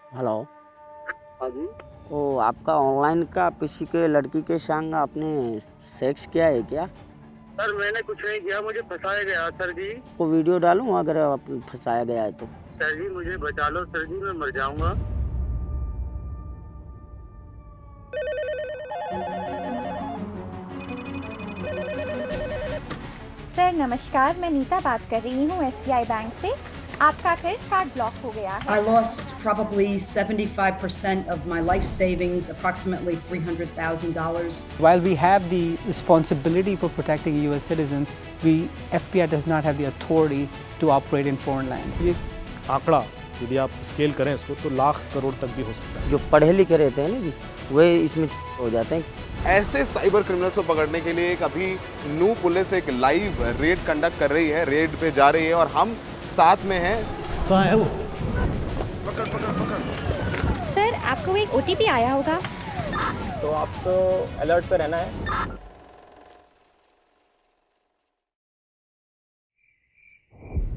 Hello. हाँ जी। ओ आपका online का किसी के लड़की के संग आपने सेक्स किया है क्या? सर मैंने कुछ नहीं किया, मुझे फंसाया गया सर जी। को वीडियो डालूँ अगर आप फंसाया गया है तो? सर जी मुझे बचा लो सर जी, मैं मर जाऊंगा। सर नमस्कार, मैं नीता बात कर रही हूँ एसबीआई बैंक से। आपका क्रेडिट कार्ड ब्लॉक हो गया है। I lost probably 75% of my life savings, approximately $300,000. While we have the responsibility for protecting US citizens, FBI does not have the authority to operate in foreign land. ये आंकड़ा यदि आप scale करें इसको तो लाख करोड़ तक भी हो सकता है। जो पढ़े लिखे रहते हैं ना जी, वे इसमें हो जाते हैं। ऐसे साइबर क्रिमिनल्स को पकड़ने के लिए एक अभी नू पुलिस एक लाइव रेड कंडक्ट कर रही है, रेड पे जा रही है और हम साथ में हैं। कहाँ है वो? पकड़ पकड़ पकड़। सर आपको एक ओटीपी आया होगा। तो आपको अलर्ट पे रहना है।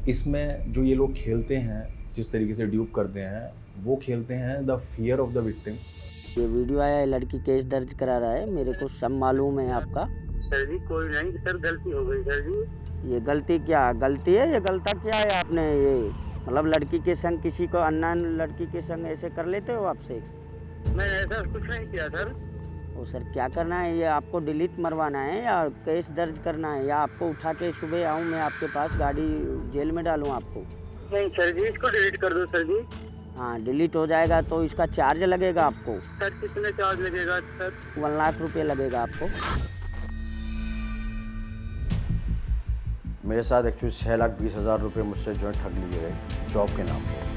इसमें जो ये लोग खेलते हैं, जिस तरीके से ड्यूप करते हैं, वो खेलते हैं the fear of the victim. ये वीडियो आया है, लड़की केस दर्ज करा रहा है, मेरे को सब मालूम है आपका। सर जी कोई नहीं सर, गलती हो गई सर जी। ये गलती क्या गलती है, ये गलता क्या है आपने? ये मतलब लड़की के संग किसी को अननोन लड़की के संग ऐसे कर लेते हो आप सेक्स? मैंने ऐसा कुछ नहीं किया सर। ओ सर क्या करना है, ये आपको डिलीट मरवाना है या केस दर्ज करना है, या आपको उठा के सुबह आऊँ मैं आपके पास, गाड़ी जेल में डालूँ आपको? नहीं सर जी, इसको डिलीट कर दो सर जी। हाँ डिलीट हो जाएगा तो इसका चार्ज लगेगा आपको। सर कितने चार्ज लगेगा सर? 1 लाख रुपये लगेगा आपको। मेरे साथ एक्चुअली 6,20,000 रुपये मुझसे जो है ठग लिए गए जॉब के नाम पर।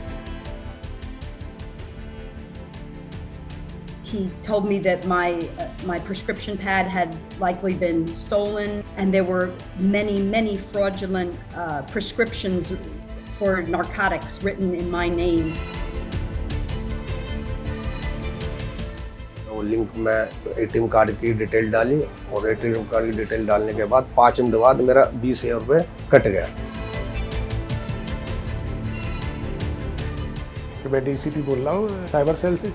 He told me that my prescription pad had likely been stolen, and there were many fraudulent prescriptions for narcotics written in my name. वो लिंक में एटीएम कार्ड की डिटेल डाली और एटीएम कार्ड की डिटेल डालने के बाद 5 मिनट बाद मेरा 20,000 रुपये कट गया। मैं डीसीपी बोल रहा हूँ साइबर सेल से,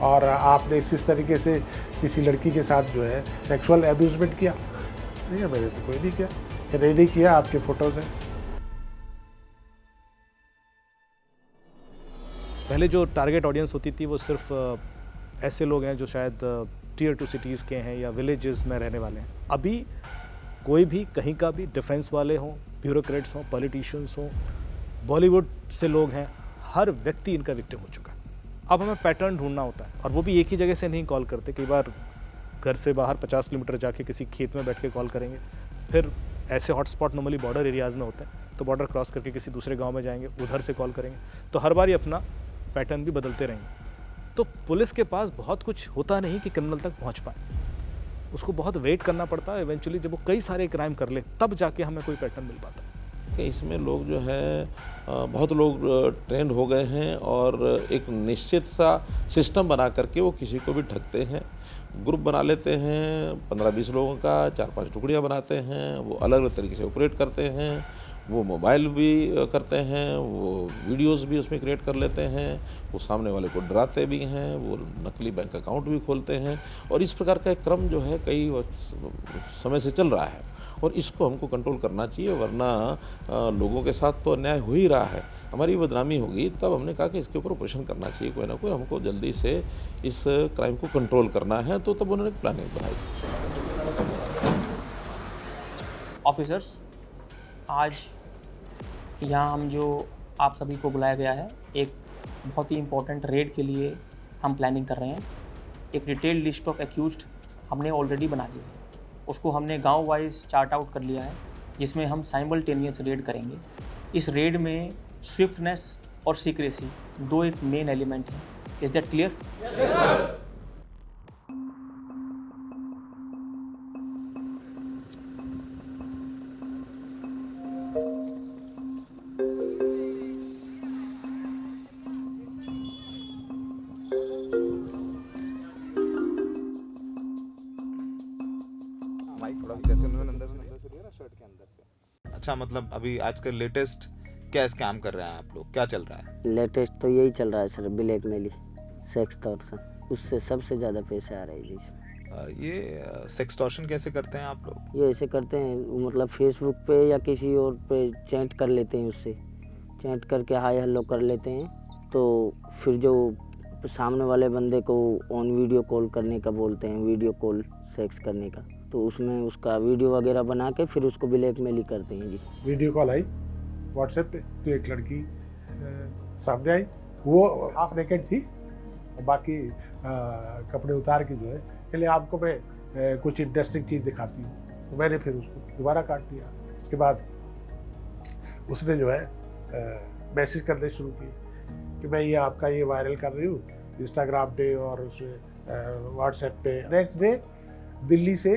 और आपने इस तरीके से किसी लड़की के साथ जो है सेक्सुअल एब्यूजमेंट किया? नहीं है, मैंने तो कोई नहीं किया, नहीं किया, आपके फोटोज हैं। पहले जो टारगेट ऑडियंस होती थी वो सिर्फ ऐसे लोग हैं जो शायद टियर 2 सिटीज़ के हैं या विलेजेस में रहने वाले हैं। अभी कोई भी कहीं का भी, डिफेंस वाले हों, ब्यूरोक्रेट्स हों, पॉलिटिशियंस हों, बॉलीवुड से लोग हैं, हर व्यक्ति इनका विक्टिम हो चुका है। अब हमें पैटर्न ढूंढना होता है और वो भी एक ही जगह से नहीं कॉल करते। कई बार घर से बाहर 50 किलोमीटर जाके किसी खेत में बैठ के कॉल करेंगे, फिर ऐसे हॉटस्पॉट नॉर्मली बॉर्डर एरियाज़ में होते हैं तो बॉर्डर क्रॉस करके किसी दूसरे गांव में जाएंगे, उधर से कॉल करेंगे, तो हर बार ही अपना पैटर्न भी बदलते रहेंगे। तो पुलिस के पास बहुत कुछ होता नहीं कि क्रिमिनल तक पहुंच पाए, उसको बहुत वेट करना पड़ता है। इवेंचुअली जब वो कई सारे क्राइम कर ले तब जाके हमें कोई पैटर्न मिल पाता है। इसमें लोग जो है बहुत लोग ट्रेंड हो गए हैं और एक निश्चित सा सिस्टम बना करके वो किसी को भी ठगते हैं। ग्रुप बना लेते हैं 15-20 लोगों का, 4-5 टुकड़ियाँ बनाते हैं, वो अलग अलग तरीके से ऑपरेट करते हैं, वो मोबाइल भी करते हैं, वो वीडियोस भी उसमें क्रिएट कर लेते हैं, वो सामने वाले को डराते भी हैं, वो नकली बैंक अकाउंट भी खोलते हैं, और इस प्रकार का एक क्रम जो है कई समय से चल रहा है और इसको हमको कंट्रोल करना चाहिए, वरना लोगों के साथ तो अन्याय हो ही रहा है, हमारी बदनामी होगी। तब हमने कहा कि इसके ऊपर ऑपरेशन करना चाहिए, कोई ना कोई, हमको जल्दी से इस क्राइम को कंट्रोल करना है। तो तब उन्होंने प्लानिंग बनाई। ऑफिसर्स, आज यहाँ हम जो आप सभी को बुलाया गया है, एक बहुत ही इम्पोर्टेंट रेड के लिए हम प्लानिंग कर रहे हैं। एक डिटेल लिस्ट ऑफ एक्यूज्ड हमने ऑलरेडी बना ली है, उसको हमने गांव वाइज चार्ट आउट कर लिया है, जिसमें हम साइमल्टेनियस रेड करेंगे। इस रेड में स्विफ्टनेस और सीक्रेसी दो एक मेन एलिमेंट हैं। Is that clear? अच्छा, मतलब अभी आजकल लेटेस्ट क्या स्कैम कर रहे हैं आप लोग, क्या चल रहा है? लेटेस्ट तो यही चल रहा है सर, ब्लैकमेल, सेक्सटॉर्शन, उससे सबसे ज़्यादा पैसे आ रहे हैं जी इसमें। ये सेक्सटॉर्शन कैसे करते हैं आप लोग? ये ऐसे करते हैं, मतलब फेसबुक पे या किसी और पे चैट कर लेते हैं, उससे चैट करके हाय हेलो कर लेते हैं, तो फिर जो सामने वाले बंदे को ऑन वीडियो कॉल करने का बोलते हैं, वीडियो कॉल सेक्स करने का, तो उसमें उसका वीडियो वगैरह बना के फिर उसको ब्लैकमेल ही करते हैं जी। वीडियो कॉल आई व्हाट्सएप पे, तो एक लड़की सामने आई, वो हाफ नेकेड थी, बाकी कपड़े उतार के जो है, पहले आपको मैं कुछ इंटरेस्टिंग चीज़ दिखाती हूँ, तो मैंने फिर उसको दोबारा काट दिया। उसके बाद उसने जो है मैसेज करने शुरू किए कि मैं ये आपका ये वायरल कर रही हूँ इंस्टाग्राम पे और उसमें व्हाट्सएप पे। नेक्स्ट डे दिल्ली से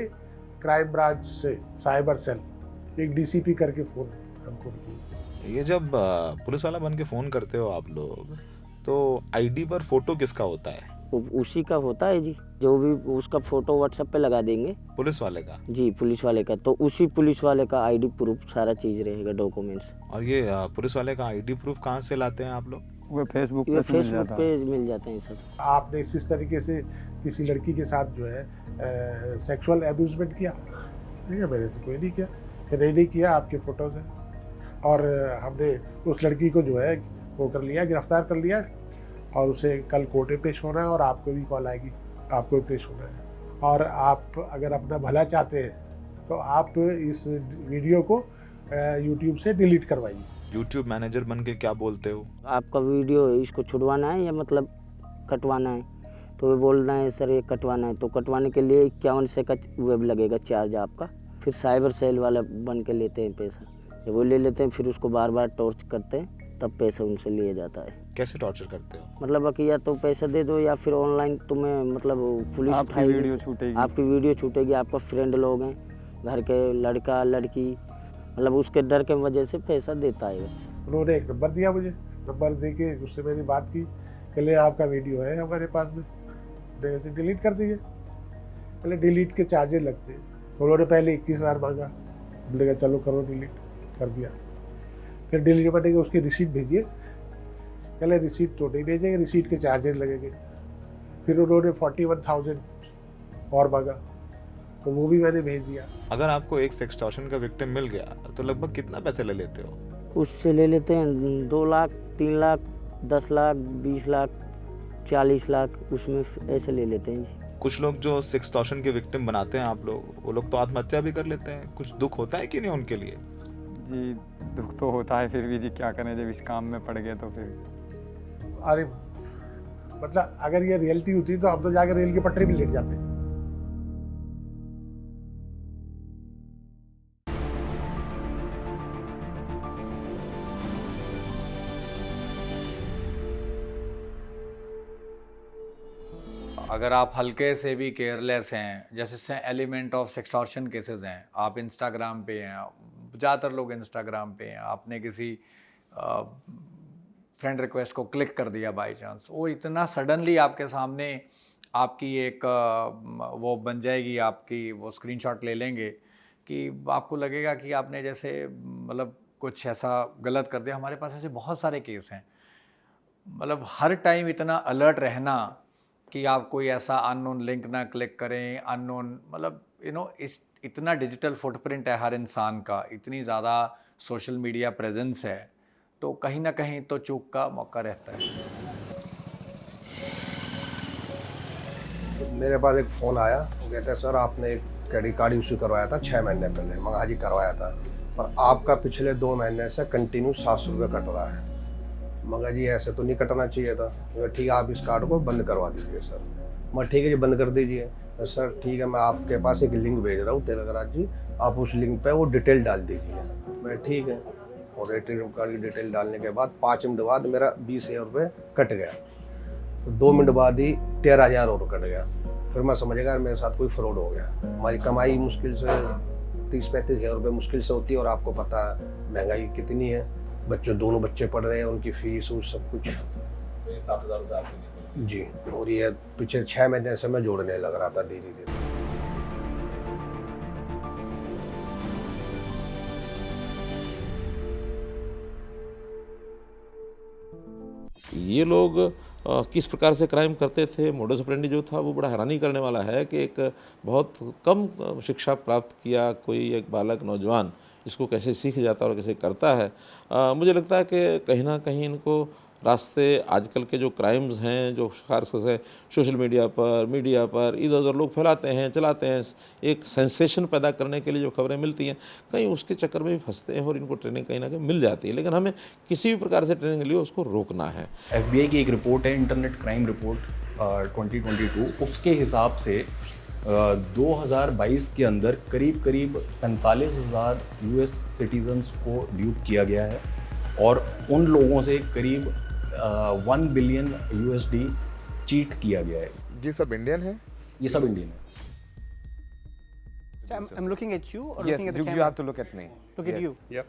क्राइम ब्रांच से साइबर सेल एक डीसीपी करके फ़ोन हमको किया। ये जब पुलिस वाला बन के फ़ोन करते हो आप लोग, तो आईडी पर फोटो किसका होता है? उसी का होता है जी, जो भी उसका फ़ोटो व्हाट्सएप पे लगा देंगे। पुलिस वाले का? जी, पुलिस वाले का, तो उसी पुलिस वाले का आईडी प्रूफ सारा चीज़ रहेगा, डॉक्यूमेंट्स। और ये पुलिस वाले का आईडी प्रूफ कहाँ से लाते हैं आप लोग? वो फेसबुक पे मिल जाते हैं सब। आपने इस तरीके से किसी लड़की के साथ जो है सेक्सुअल एब्यूजमेंट किया? नहीं, मैंने तो कोई नहीं किया। नहीं किया, आपके फ़ोटोज़ हैं। और हमने उस लड़की को जो है वो कर लिया, गिरफ्तार कर लिया, और उसे कल कोर्ट में पेश होना है, और आपको भी कॉल आएगी, आपको भी पेश होना है। और आप अगर अपना भला चाहते हैं तो आप इस वीडियो को यूट्यूब से डिलीट करवाइए। यूट्यूब मैनेजर बन के क्या बोलते हो? आपका वीडियो इसको छुड़वाना है या मतलब कटवाना है, तो वो बोलना है सर ये कटवाना है, तो कटवाने के लिए 51 से का वेब लगेगा चार्ज आपका। फिर साइबर सेल वाला बन के लेते हैं पैसा, जब वो ले लेते हैं फिर उसको बार बार टॉर्च करते हैं, तब पैसा उनसे लिया जाता है। कैसे टॉर्चर करते हो? मतलब कि या तो पैसा दे दो या फिर ऑनलाइन तुम्हें मतलब पुलिस आपकी वीडियो छूटेगी, आपकी वीडियो छूटेगी, आपका फ्रेंड लोग हैं घर के, लड़का लड़की, मतलब उसके डर के वजह से पैसा देता है। उन्होंने एक नंबर दिया मुझे, नंबर दे के उससे मैंने बात की, पहले आपका वीडियो है हमारे पास में, मैंने से डिलीट कर दीजिए। पहले डिलीट के चार्जेस लगते हैं, उन्होंने पहले 21,000 मांगा, बोलेगा चलो करो डिलीट, कर दिया। फिर डिलीट करने के उसकी रिसीट भेजिए, पहले रिसीट तो नहीं भेजेंगे, रिसीट के चार्जेस लगेंगे। फिर उन्होंने 41,000 और मांगा, तो वो भी मैंने भेज दिया। अगर आपको एक सेक्सटॉर्शन का विक्टिम मिल गया तो लगभग कितना पैसे ले लेते हो? उससे ले लेते हैं 2 लाख, 3 लाख, 10 लाख, 20 लाख, 40 लाख, उसमें ऐसे ले लेते हैं जी। कुछ लोग जो सेक्सटॉर्शन के विक्टिम बनाते हैं आप लोग, वो लोग तो आत्महत्या भी कर लेते हैं। कुछ दुख होता है कि नहीं उनके लिए? जी दुख तो होता है, फिर भी जी क्या करें, जब इस काम में पड़ गए तो फिर। अरे मतलब अगर ये रियलिटी होती तो हम तो जाकर रेल की पटरी भी लेट जाते। अगर आप हल्के से भी केयरलेस हैं, जैसे एलिमेंट ऑफ सेक्सटॉर्शन केसेस हैं, आप इंस्टाग्राम पे हैं, ज़्यादातर लोग इंस्टाग्राम पे हैं, आपने किसी फ्रेंड रिक्वेस्ट को क्लिक कर दिया बाय चांस, वो इतना सडनली आपके सामने आपकी एक वो बन जाएगी, आपकी वो स्क्रीनशॉट ले लेंगे कि आपको लगेगा कि आपने जैसे मतलब कुछ ऐसा गलत कर दिया। हमारे पास ऐसे बहुत सारे केस हैं। मतलब हर टाइम इतना अलर्ट रहना कि आप कोई ऐसा अननोन लिंक ना क्लिक करें, अननोन मतलब इस इतना डिजिटल फुटप्रिंट है हर इंसान का, इतनी ज़्यादा सोशल मीडिया प्रेजेंस है, तो कहीं ना कहीं तो चूक का मौका रहता है। मेरे पास एक फ़ोन आया, वो कहते हैं सर आपने एक क्रेडिट कार्ड इशू करवाया था 6 महीने पहले। मगर हाँ जी करवाया था, पर आपका पिछले 2 महीने से कंटिन्यू 700 रुपये कट रहा है। मगर जी ऐसे तो नहीं कटना चाहिए था। ठीक है आप इस कार्ड को बंद करवा दीजिए सर। मगर ठीक है जी बंद कर दीजिए सर। ठीक है मैं आपके पास एक लिंक भेज रहा हूँ तेलंगाना जी, आप उस लिंक पे वो डिटेल डाल दीजिए। मैं ठीक है, और एटीएम कार्ड की डिटेल डालने के बाद 5 मिनट बाद मेरा 20,000 रुपये कट गया। तो 2 मिनट बाद ही 13,000 और कट गया। फिर मैं समझ गया मेरे साथ कोई फ्रॉड हो गया। हमारी कमाई मुश्किल से 30-35 हज़ार रुपये मुश्किल से होती है, और आपको पता है महंगाई कितनी है, दोनों बच्चे पढ़ रहे हैं, उनकी फीस और सब कुछ। तो 7,000 रुपये आपके जी, और ये पिछले 6 महीने से मैं जोड़ने लग रहा था धीरे धीरे। ये लोग किस प्रकार से क्राइम करते थे, मोडस ऑपरेंडी जो था वो बड़ा हैरानी करने वाला है कि एक बहुत कम शिक्षा प्राप्त किया कोई एक बालक नौजवान इसको कैसे सीख जाता है और कैसे करता है। मुझे लगता है कि कहीं ना कहीं इनको रास्ते आजकल के जो क्राइम्स हैं, जो खासतौर से सोशल मीडिया पर इधर उधर लोग फैलाते हैं, चलाते हैं, एक सेंसेशन पैदा करने के लिए जो खबरें मिलती हैं, कहीं उसके चक्कर में भी फंसते हैं और इनको ट्रेनिंग कहीं ना कहीं मिल जाती है। लेकिन हमें किसी भी प्रकार से ट्रेनिंग के लिए उसको रोकना है। FBI की एक रिपोर्ट है, इंटरनेट क्राइम रिपोर्ट 2022, उसके हिसाब से 2022 के अंदर करीब 45,000 US सिटीजन्स को ड्यूप किया गया है और उन लोगों से करीब 1 बिलियन USD चीट किया गया है। ये सब इंडियन है? ये सब इंडियन है। So I'm looking at you or Yes, looking at the you camera? have to look at me. Look at Yes. you. Yep.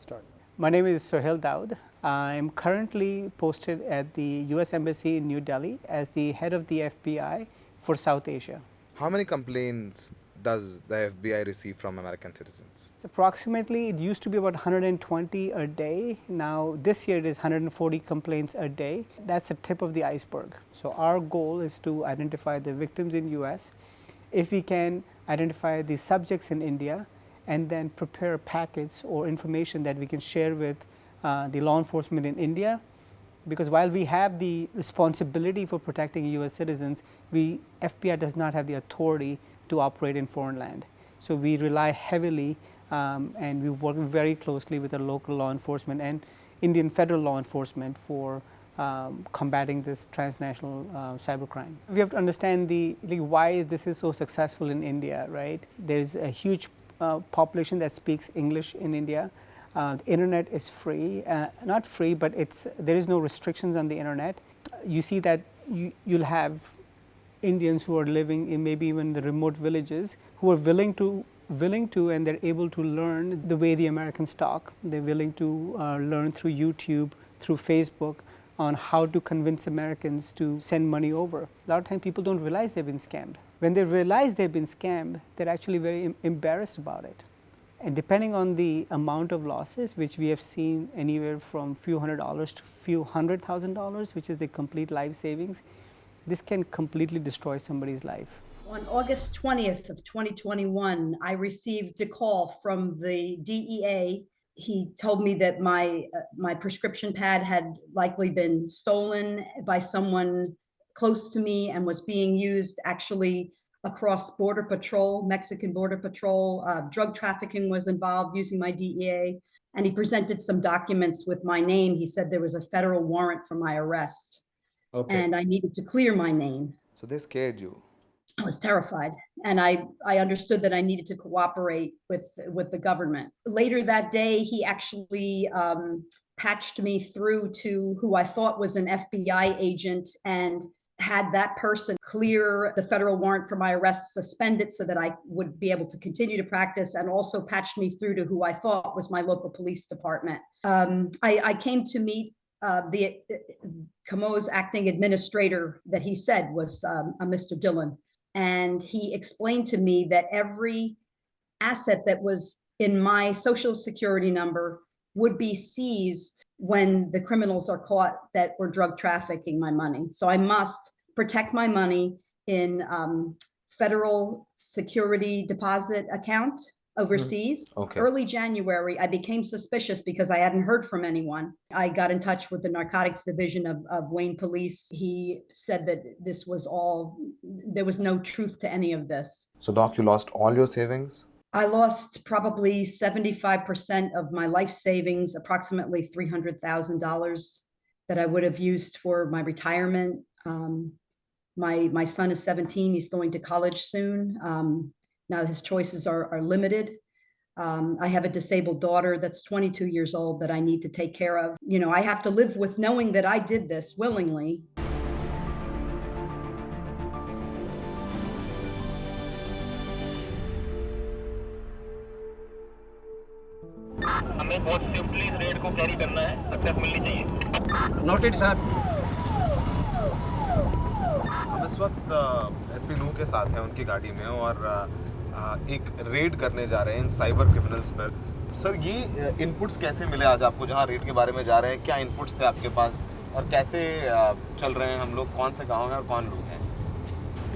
Start. My name is Sohail Daud. I'm currently posted at the US Embassy in New Delhi as the head of the FBI for South Asia. How many complaints does the FBI receive from American citizens? It's approximately, it used to be about 120 a day. Now this year it is 140 complaints a day. That's the tip of the iceberg. So our goal is to identify the victims in US. If we can identify the subjects in India and then prepare packets or information that we can share with the law enforcement in India, because while we have the responsibility for protecting US citizens, FBI does not have the authority to operate in foreign land. So we rely heavily and we work very closely with the local law enforcement and Indian federal law enforcement for combating this transnational cybercrime. We have to understand why this is so successful in India, right? There's a huge population that speaks English in India. The internet is free, not free, but there is no restrictions on the internet. You see that you'll have Indians who are living in maybe even the remote villages who are willing to and they're able to learn the way the Americans talk. They're willing to learn through YouTube, through Facebook, on how to convince Americans to send money over. A lot of times people don't realize they've been scammed. When they realize they've been scammed, they're actually very embarrassed about it. And depending on the amount of losses, which we have seen anywhere from few $100s to few $100,000, which is the complete life savings, this can completely destroy somebody's life. On August 20th of 2021, I received a call from the DEA. He told me that my prescription pad had likely been stolen by someone close to me and was being used actually across Border Patrol, Mexican Border Patrol. Drug trafficking was involved using my DEA. And he presented some documents with my name. He said there was a federal warrant for my arrest. Okay. And I needed to clear my name. So they scared you? I was terrified. And I understood that I needed to cooperate with the government. Later that day, he actually patched me through to who I thought was an FBI agent and had that person clear the federal warrant for my arrest, suspend it so that I would be able to continue to practice, and also patched me through to who I thought was my local police department. I came to meet the Camo's acting administrator that he said was a Mr. Dillon. And he explained to me that every asset that was in my social security number would be seized when the criminals are caught that were drug trafficking my money. So I must protect my money in federal security deposit account overseas. Okay. Early January, I became suspicious because I hadn't heard from anyone. I got in touch with the narcotics division of Wayne Police. He said that this was all, there was no truth to any of this. So Doc, you lost all your savings? I lost probably 75% of my life savings, approximately $300,000 that I would have used for my retirement. My son is 17, he's going to college soon. Now his choices are limited. I have a disabled daughter that's 22 years old that I need to take care of. You know, I have to live with knowing that I did this willingly. हमें बहुत swiftly इस red को carry करना है, success मिलनी चाहिए। Noted sir. हम इस वक्त एसपी नूह के साथ हैं उनकी गाड़ी में और एक रेड करने जा रहे हैं इन साइबर क्रिमिनल्स पर सर ये इनपुट्स कैसे मिले आज आपको जहाँ रेड के बारे में जा रहे हैं, क्या इनपुट्स थे आपके पास और कैसे चल रहे हैं हम लोग, कौन से गांव हैं और कौन लोग हैं?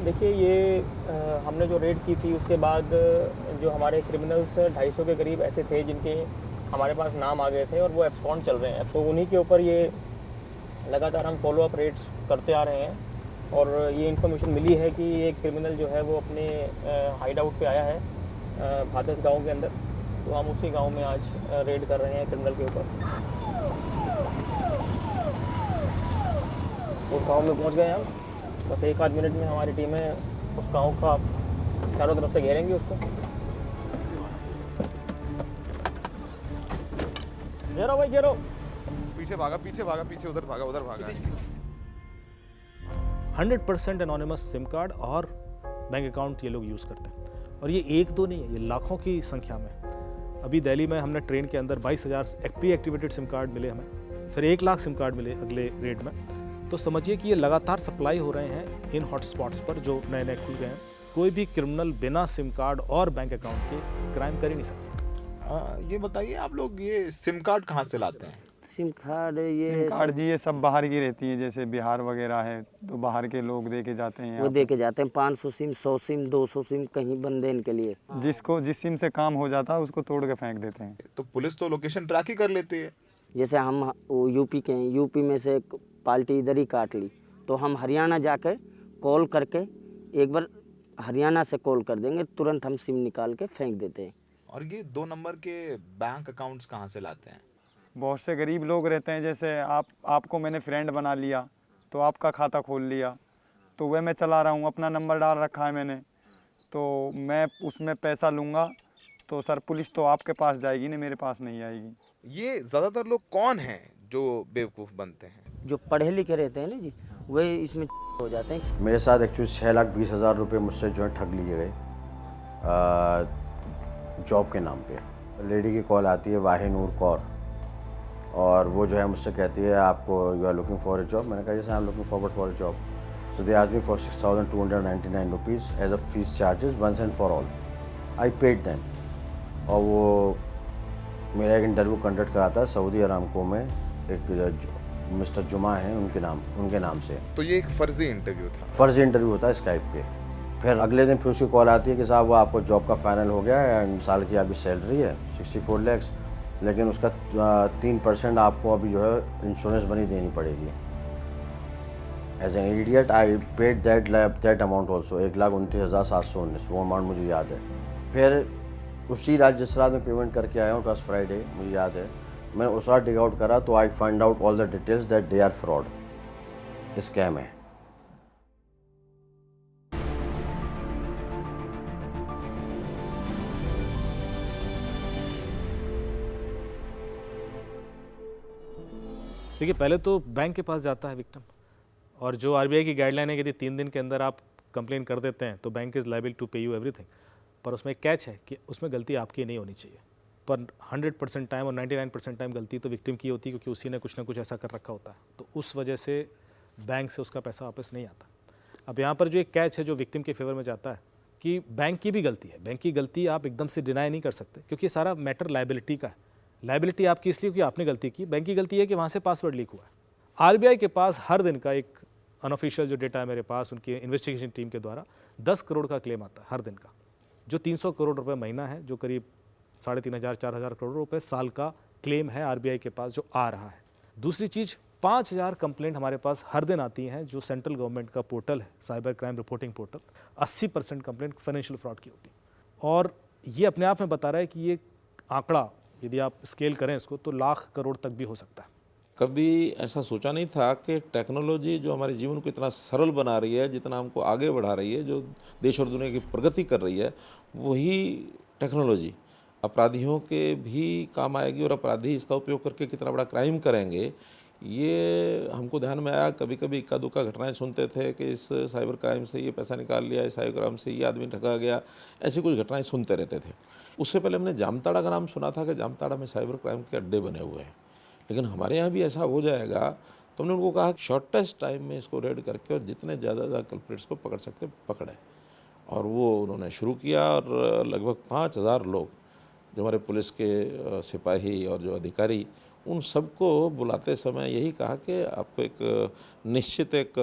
देखिए ये हमने जो रेड की थी उसके बाद जो हमारे क्रिमिनल्स 250 के करीब ऐसे थे जिनके हमारे पास नाम आ गए थे और वो एब्सकॉन्ड चल रहे हैं, तो उन्हीं के ऊपर ये लगातार हम फॉलो अप रेड्स करते आ रहे हैं और ये इन्फॉर्मेशन मिली है कि एक क्रिमिनल जो है वो अपने हाइड आउट पे आया है भादस गांव के अंदर, तो हम उसी गांव में आज रेड कर रहे हैं क्रिमिनल के ऊपर। उस गांव में पहुंच गए हम, बस 1 आध मिनट में हमारी टीमें उस गांव का चारों तरफ से घेरेंगी उसको। घेरो भाई घेरो। पीछे भागा, पीछे उधर भागा। 100% एनोनिमस सिम कार्ड और बैंक अकाउंट ये लोग यूज़ करते हैं और ये एक दो नहीं है, ये लाखों की संख्या में। अभी दिल्ली में हमने ट्रेन के अंदर 22,000 प्री एक्टिवेटेड सिम कार्ड मिले हमें, फिर 1 लाख सिम कार्ड मिले अगले रेड में। तो समझिए कि ये लगातार सप्लाई हो रहे हैं इन हॉटस्पॉट्स पर जो नए नए खुल गए हैं। कोई भी क्रिमिनल बिना सिम कार्ड और बैंक अकाउंट के क्राइम कर ही नहीं सकता। ये बताइए आप लोग ये सिम कार्ड कहाँ से लाते हैं? सिम कार्ड जी ये सब बाहर की रहती है, जैसे बिहार वगैरह है तो बाहर के लोग दे के जाते हैं। वो दे के जाते हैं 500 सिम, 100 सिम, 200 सिम कहीं बंदे इनके लिए। जिसको जिस सिम से काम हो जाता है उसको तोड़ के फेंक देते हैं। तो पुलिस तो लोकेशन ट्रैक ही कर लेती है। जैसे हम वो यूपी के हैं, यूपी में से एक पार्टी इधर ही काट ली तो हम हरियाणा जाकर कॉल करके एक बार हरियाणा से कॉल कर देंगे, तुरंत हम सिम निकाल के फेंक देते हैं। और ये 2 नंबर के बैंक अकाउंट्स कहाँ से लाते हैं? बहुत से गरीब लोग रहते हैं, जैसे आपको मैंने फ्रेंड बना लिया तो आपका खाता खोल लिया, तो वह मैं चला रहा हूँ, अपना नंबर डाल रखा है मैंने, तो मैं उसमें पैसा लूँगा तो सर पुलिस तो आपके पास जाएगी ना, मेरे पास नहीं आएगी। ये ज़्यादातर लोग कौन हैं जो बेवकूफ़ बनते हैं? जो पढ़े लिखे रहते हैं ना जी, वही इसमें हो जाते हैं। मेरे साथ एक्चुअली 6,20,000 रुपये मुझसे जो है ठग लिए गए जॉब के नाम पे। लेडी की कॉल आती है वाहिनूर कौर और वो जो है मुझसे कहती है आपको you are looking for a job. मैंने कहा जैसे I am looking forward for a job. So they asked me for 6,299 rupees as a fees charges once and for all. I paid them और वो मेरा एक इंटरव्यू कंडक्ट कराता है Saudi Aramco में, एक मिस्टर जुमा हैं उनके नाम से। तो ये एक फर्जी इंटरव्यू था? फर्जी इंटरव्यू होता है स्काइप पे। फिर अगले दिन फिर उसकी कॉल आती है कि साहब वो आपको जॉब का फाइनल हो गया है एंड साल की आपकी सैलरी है 64 लाख, लेकिन उसका 3% आपको अभी जो है इंश्योरेंस बनी देनी पड़ेगी। As an idiot I paid that amount also, 1,29,719, वो अमाउंट मुझे याद है। फिर उसी रात जिस रात में पेमेंट करके आया हूँ, फर्स्ट फ्राइडे मुझे याद है, मैंने उस रात डिग आउट करा तो I find out all the details that they are fraud, scam है। देखिए पहले तो बैंक के पास जाता है विक्टिम, और जो आरबीआई की गाइडलाइन है कि यदि 3 दिन के अंदर आप कंप्लेन कर देते हैं तो बैंक इज़ लायबल टू पे यू एवरीथिंग। पर उसमें एक कैच है कि उसमें गलती आपकी नहीं होनी चाहिए, पर 100% टाइम और 99% टाइम गलती तो विक्टिम की होती है, क्योंकि उसी ने कुछ ना कुछ ऐसा कर रखा होता है, तो उस वजह से बैंक से उसका पैसा वापस नहीं आता। अब यहाँ पर जो एक कैच है जो विक्टिम के फेवर में जाता है कि बैंक की भी गलती है। बैंक की गलती आप एकदम से डिनाई नहीं कर सकते, क्योंकि सारा मैटर लायबिलिटी का है। लायबिलिटी आपकी इसलिए कि आपने गलती की, बैंक की गलती है कि वहाँ से पासवर्ड लीक हुआ है। आरबीआई के पास हर दिन का एक अनऑफिशियल जो डेटा है मेरे पास, उनकी इन्वेस्टिगेशन टीम के द्वारा 10 करोड़ का क्लेम आता है हर दिन का, जो 300 करोड़ रुपए महीना है, जो करीब 3,500-4,000 करोड़ रुपए साल का क्लेम है आरबीआई के पास जो आ रहा है। दूसरी चीज़, 5,000 कंप्लेंट हमारे पास हर दिन आती हैं, जो सेंट्रल गवर्नमेंट का पोर्टल है, cyber crime reporting portal. 80% complaint financial fraud की होती है, और ये अपने आप में बता रहा है कि ये आंकड़ा यदि आप स्केल करें इसको तो लाख करोड़ तक भी हो सकता है। कभी ऐसा सोचा नहीं था कि टेक्नोलॉजी जो हमारे जीवन को इतना सरल बना रही है, जितना हमको आगे बढ़ा रही है, जो देश और दुनिया की प्रगति कर रही है, वही टेक्नोलॉजी अपराधियों के भी काम आएगी, और अपराधी इसका उपयोग करके कितना बड़ा क्राइम करेंगे ये हमको ध्यान में आया। कभी कभी इक्का दुक्का घटनाएं सुनते थे कि इस साइबर क्राइम से ये पैसा निकाल लिया, इस साइबर क्राइम से ये आदमी ठगा गया, ऐसी कुछ घटनाएं सुनते रहते थे। उससे पहले हमने जामताड़ा का नाम सुना था कि जामताड़ा में साइबर क्राइम के अड्डे बने हुए हैं, लेकिन हमारे यहाँ भी ऐसा हो जाएगा। तो हमने उनको कहा शॉर्टेस्ट टाइम में इसको रेड करके और जितने ज़्यादा कल्प्रिट्स को पकड़ सकते पकड़ें, और वो उन्होंने शुरू किया, और लगभग 5,000 लोग जो हमारे पुलिस के सिपाही और जो अधिकारी, उन सबको बुलाते समय यही कहा कि आपको एक निश्चित एक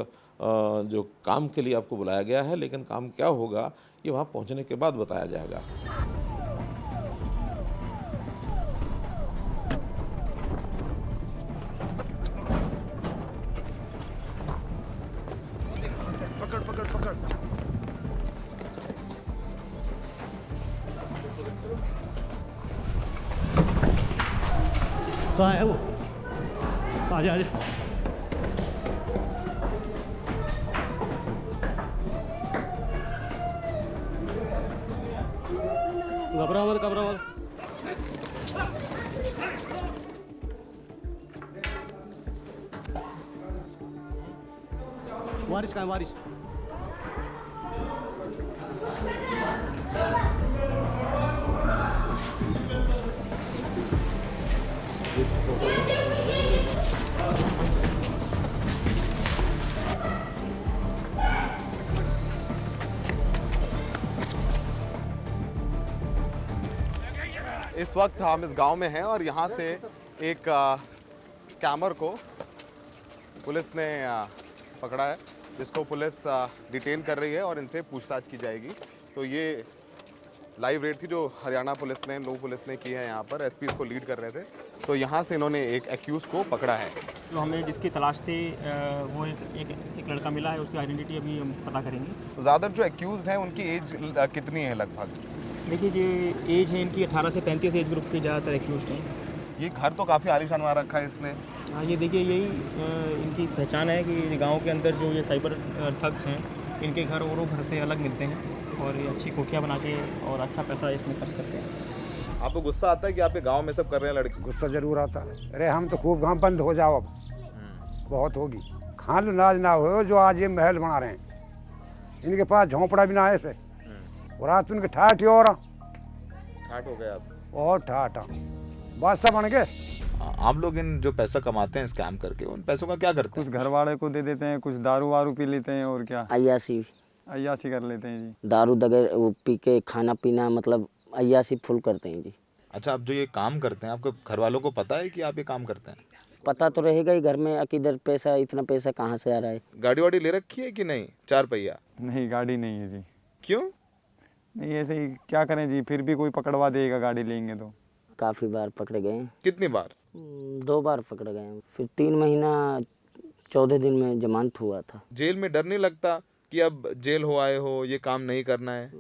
जो काम के लिए आपको बुलाया गया है, लेकिन काम क्या होगा ये वहाँ पहुँचने के बाद बताया जाएगा। पकड़ पकड़ पकड़। कहाँ है वो? आजा आजा। घबरा मत घबरा मत। वारिस कहाँ है वारिस? इस वक्त हम इस गांव में हैं और यहाँ से एक स्कैमर को पुलिस ने पकड़ा है, जिसको पुलिस डिटेन कर रही है और इनसे पूछताछ की जाएगी। तो ये लाइव रेड थी जो हरियाणा पुलिस ने, नौ पुलिस ने की है यहाँ पर। एसपी इसको लीड कर रहे थे, तो यहाँ से इन्होंने एक एक्यूज को पकड़ा है। तो हमें जिसकी तलाश थी वो एक लड़का मिला है, उसकी आइडेंटिटी अभी हम पता करेंगे। तो ज़्यादातर जो एक्यूज हैं उनकी एज कितनी है लगभग? देखिए जो एज है इनकी 18 से 35 एज ग्रुप के ज़्यादातर एक्यूज हैं। ये घर तो काफ़ी आलीशान बना रखा है इसने। हाँ, ये देखिए यही इनकी पहचान है कि गांव के अंदर जो ये साइबर ठग्स हैं, इनके घर औरों घर से अलग मिलते हैं और ये अच्छी कोठियाँ बना के और अच्छा पैसा इसमें खर्च करते हैं। आपको गुस्सा आता है कि आपके गांव में सब कर रहे हैं लड़के? गुस्सा जरूर आता है। अरे हम तो खूब गांव बंद हो जाओ, अब बहुत होगी। खान लो नाज ना हो जो आज ये महल बना रहे हैं, इनके पास झोंपड़ा भी ना है ऐसे, और आज उनके ठाठ और ठाठ हो गए आप और ठाठा बादशाह बन गए। आप लोग इन जो पैसा कमाते हैं स्कैम करके, उन पैसों का क्या करते हैं? कुछ घर वाले को दे देते हैं, कुछ दारू वारू पी लेते हैं और क्या अय्यासी कर लेते हैं जी। दारू दगर वो पी के खाना पीना, मतलब अय्यासी फुल करते हैं जी। अच्छा, आप जो ये काम करते हैं, आपके घर वालों को पता है कि आप ये काम करते हैं? पता तो रहेगा ही घर में, किधर पैसा, इतना पैसा कहाँ से आ रहा है। गाड़ी वाड़ी ले रखी है कि नहीं? 4 पहिया? नहीं, गाड़ी नहीं है जी। क्यों? नहीं, ऐसे ही क्या करें जी, फिर भी कोई पकड़वा देगा गाड़ी लेंगे तो। काफ़ी बार पकड़े गए। कितनी बार? 2 बार पकड़े गए। फिर 3 महीना 14 दिन में जमानत हुआ था। जेल में डर नहीं लगता कि अब जेल हो आए हो, ये काम नहीं करना है?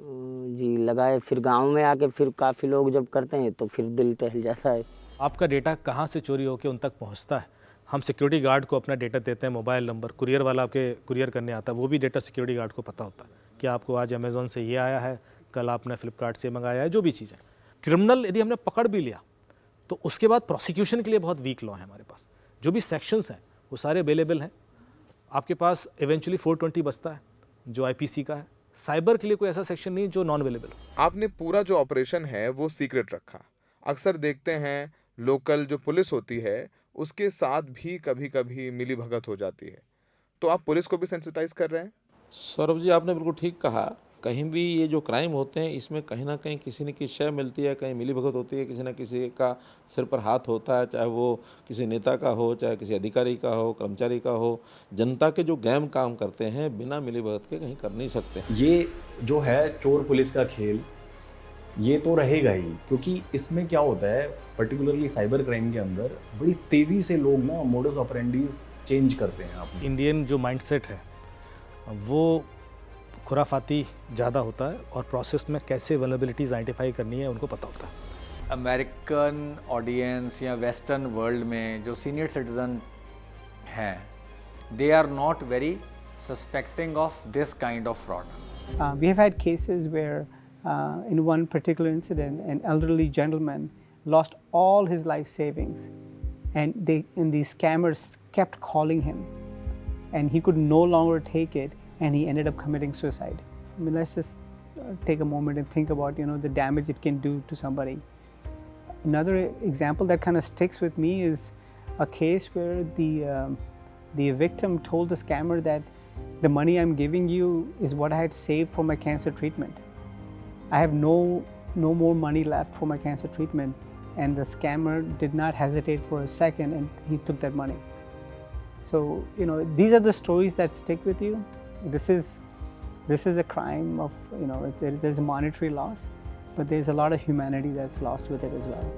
जी लगाए। फिर गांव में आके फिर काफ़ी लोग जब करते हैं तो फिर दिल टहल जाता है। आपका डेटा कहाँ से चोरी होकर उन तक पहुँचता है। हम सिक्योरिटी गार्ड को अपना डेटा देते हैं, मोबाइल नंबर, कुरियर वाला आपके कुरियर करने आता है, वो भी डेटा सिक्योरिटी गार्ड को पता होता है कि आपको आज अमेज़ॉन से ये आया है, कल आपने फ्लिपकार्ट से मंगाया है, जो भी चीज़ है। क्रिमिनल यदि हमने पकड़ भी लिया तो उसके बाद प्रोसिक्यूशन के लिए बहुत वीक लॉ है हमारे पास। जो भी सेक्शंस हैं वो सारे अवेलेबल हैं। आपके पास इवेंचुअली 420 बचता है जो आईपीसी का है। साइबर के लिए कोई ऐसा सेक्शन नहीं जो नॉन अवेलेबल हो। आपने पूरा जो ऑपरेशन है वो सीक्रेट रखा। अक्सर देखते हैं लोकल जो पुलिस होती है उसके साथ भी कभी कभी मिली भगत हो जाती है, तो आप पुलिस को भी सेंसिटाइज कर रहे हैं? सौरभ जी, आपने बिल्कुल ठीक कहा। कहीं भी ये जो क्राइम होते हैं इसमें कहीं ना कहीं किसी न किसी शय मिलती है, कहीं मिली भगत होती है, किसी न किसी का सिर पर हाथ होता है, चाहे वो किसी नेता का हो, चाहे किसी अधिकारी का हो, कर्मचारी का हो। जनता के जो गैम काम करते हैं बिना मिली भगत के कहीं कर नहीं सकते। ये जो है चोर पुलिस का खेल, ये तो रहेगा ही, क्योंकि इसमें क्या होता है पर्टिकुलरली साइबर क्राइम के अंदर बड़ी तेज़ी से लोग ना मोडस ऑपरेंडीज चेंज करते हैं। आप इंडियन जो माइंडसेट है वो खुराफाती ज़्यादा होता है और प्रोसेस में कैसे वल्नरेबिलिटीज़ आइडेंटिफाई करनी है उनको पता होता है। अमेरिकन ऑडियंस या वेस्टर्न वर्ल्ड में जो सीनियर सिटीजन हैं, they are not very suspecting of this kind of fraud. We have had cases where in one particular incident an elderly gentleman lost all his life savings and the scammers kept calling him and he could no longer take it and he ended up committing suicide. I mean, let's just take a moment and think about, you know, the damage it can do to somebody. Another example that kind of sticks with me is a case where the victim told the scammer that the money I'm giving you is what I had saved for my cancer treatment. I have no no more money left for my cancer treatment. And the scammer did not hesitate for a second, and he took that money. So, you know, these are the stories that stick with you. This is a crime of, you know, there's a monetary loss, but there's a lot of humanity that's lost with it as well.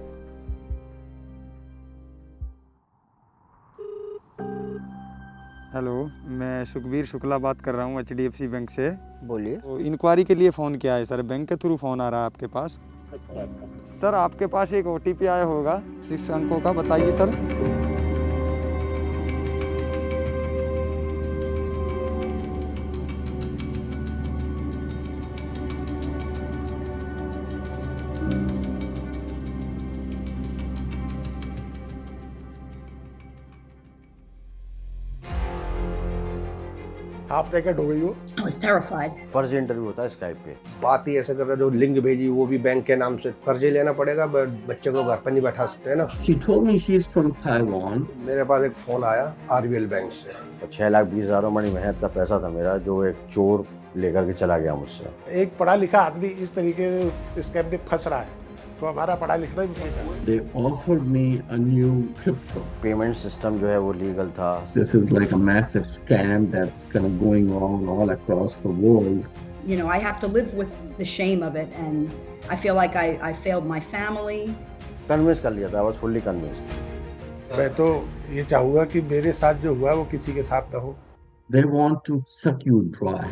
Hello, मैं सुखबीर शुक्ला बात कर रहा हूँ HDFC bank से। बोलिए। तो inquiry के लिए फ़ोन किया है सर, बैंक के थ्रू फ़ोन आ रहा है आपके पास। सर आपके पास एक OTP आया होगा 6 अंकों का, बताइए सर। हाफ नेकेड हो गई हो। I was terrified. फर्जी इंटरव्यू होता है स्काइप पे। बात ही ऐसे कर रहे, जो लिंक भेजी वो भी बैंक के नाम से, कर्जे लेना पड़ेगा, बच्चे को घर पर नहीं बैठा सकते है ना। She told me she's from Taiwan. मेरे पास एक फोन आया RBL बैंक से। 6,20,000 बड़ी मेहनत का पैसा था मेरा, जो एक चोर लेकर के चला गया मुझसे। एक पढ़ा लिखा आदमी इस तरीके से स्कैम में फंस रहा है, तो हमारा पढ़ा लिखना भी चाहिए। They offered me a new crypto. Payment system जो है वो लीगल था। This is like a massive scam that's kind of going on all across the world. You know, I have to live with the shame of it, and I feel like I failed my family. Convince कर लिया था, I was fully convinced. मैं तो ये चाहूँगा कि मेरे साथ जो हुआ वो किसी के साथ ना हो। They want to suck you dry.